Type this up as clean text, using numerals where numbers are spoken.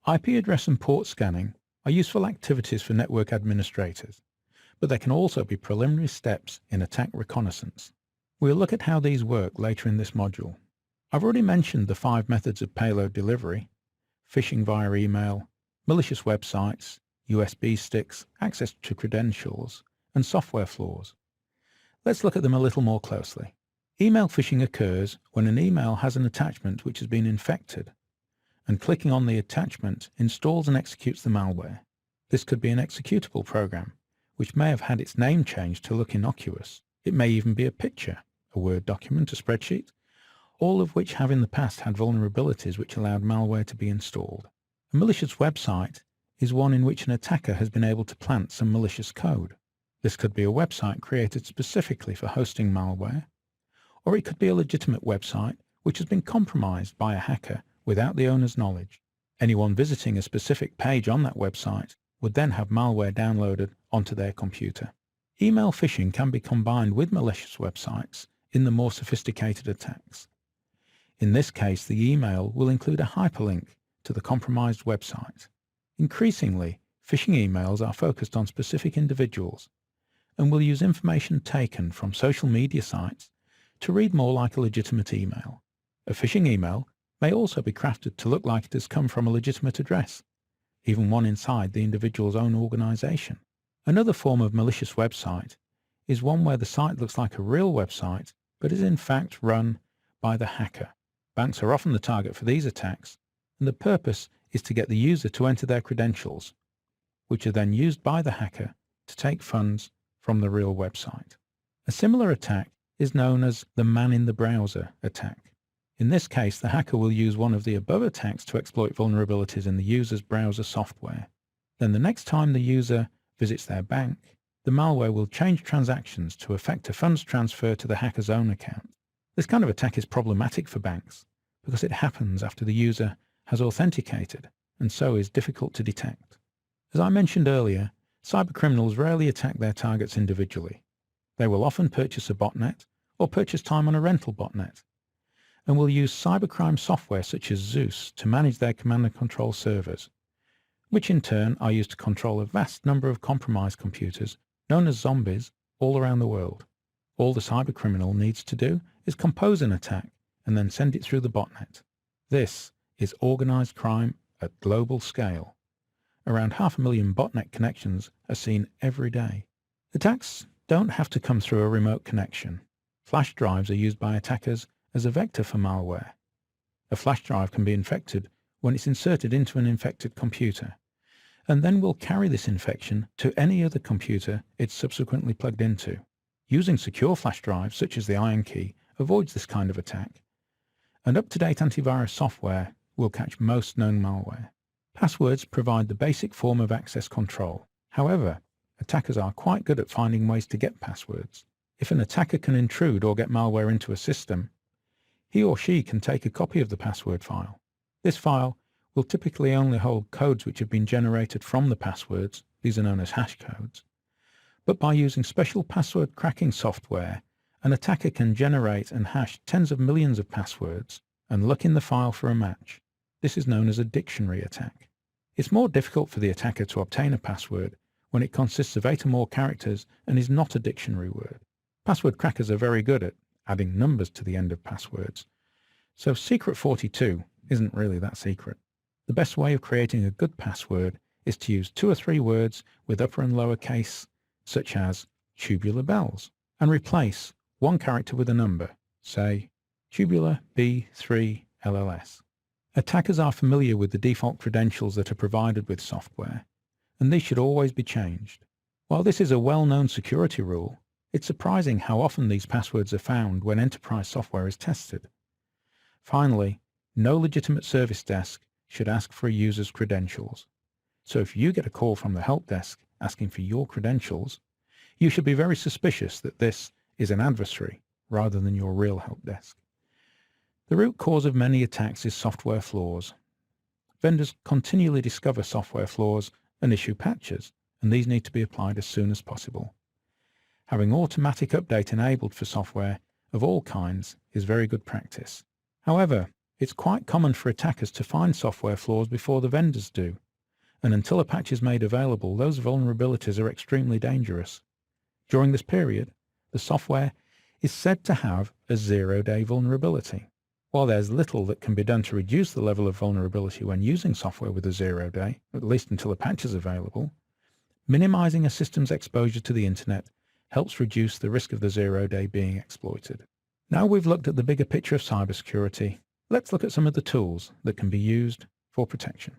IP address and port scanning are useful activities for network administrators, but they can also be preliminary steps in attack reconnaissance. We'll look at how these work later in this module. I've already mentioned the 5 methods of payload delivery: phishing via email, malicious websites, USB sticks, access to credentials, and software flaws. Let's look at them a little more closely. Email phishing occurs when an email has an attachment which has been infected, and clicking on the attachment installs and executes the malware. This could be an executable program, which may have had its name changed to look innocuous. It may even be a picture, a Word document, a spreadsheet, all of which have in the past had vulnerabilities which allowed malware to be installed. A malicious website is one in which an attacker has been able to plant some malicious code. This could be a website created specifically for hosting malware, or it could be a legitimate website which has been compromised by a hacker without the owner's knowledge. Anyone visiting a specific page on that website would then have malware downloaded onto their computer. Email phishing can be combined with malicious websites in the more sophisticated attacks. In this case, the email will include a hyperlink to the compromised website. Increasingly, phishing emails are focused on specific individuals and will use information taken from social media sites to read more like a legitimate email. A phishing email may also be crafted to look like it has come from a legitimate address, even one inside the individual's own organization. Another form of malicious website is one where the site looks like a real website but is in fact run by the hacker. Banks are often the target for these attacks, and the purpose is to get the user to enter their credentials, which are then used by the hacker to take funds from the real website. A similar attack is known as the man-in-the-browser attack. In this case, the hacker will use one of the above attacks to exploit vulnerabilities in the user's browser software. Then the next time the user visits their bank, the malware will change transactions to effect a funds transfer to the hacker's own account. This kind of attack is problematic for banks because it happens after the user has authenticated and so is difficult to detect. As I mentioned earlier, cybercriminals rarely attack their targets individually. They will often purchase a botnet or purchase time on a rental botnet, and will use cybercrime software such as Zeus to manage their command and control servers, which in turn are used to control a vast number of compromised computers known as zombies all around the world. All the cybercriminal needs to do is compose an attack and then send it through the botnet. This is organized crime at global scale. Around 500,000 botnet connections are seen every day. Attacks don't have to come through a remote connection. Flash drives are used by attackers as a vector for malware. A flash drive can be infected when it's inserted into an infected computer, and then will carry this infection to any other computer it's subsequently plugged into. Using secure flash drives, such as the Iron Key, avoids this kind of attack, and up-to-date antivirus software will catch most known malware. Passwords provide the basic form of access control. However, attackers are quite good at finding ways to get passwords. If an attacker can intrude or get malware into a system, he or she can take a copy of the password file. This file will typically only hold codes which have been generated from the passwords. These are known as hash codes. But by using special password cracking software, an attacker can generate and hash tens of millions of passwords and look in the file for a match. This is known as a dictionary attack. It's more difficult for the attacker to obtain a password when it consists of 8 or more characters and is not a dictionary word. Password crackers are very good at adding numbers to the end of passwords, so Secret 42 isn't really that secret. The best way of creating a good password is to use 2 or 3 words with upper and lower case, such as tubular bells, and replace one character with a number, say tubular B3LLS. Attackers are familiar with the default credentials that are provided with software, and these should always be changed. While this is a well-known security rule, it's surprising how often these passwords are found when enterprise software is tested. Finally, no legitimate service desk should ask for a user's credentials. So if you get a call from the help desk asking for your credentials, you should be very suspicious that this is an adversary rather than your real help desk. The root cause of many attacks is software flaws. Vendors continually discover software flaws and issue patches, and these need to be applied as soon as possible. Having automatic update enabled for software of all kinds is very good practice. However, It's quite common for attackers to find software flaws before the vendors do, and until a patch is made available, those vulnerabilities are extremely dangerous. During this period, the software is said to have a 0-day vulnerability. While there's little that can be done to reduce the level of vulnerability when using software with a 0-day, at least until a patch is available, minimizing a system's exposure to the internet helps reduce the risk of the 0-day being exploited. Now we've looked at the bigger picture of cybersecurity, let's look at some of the tools that can be used for protection.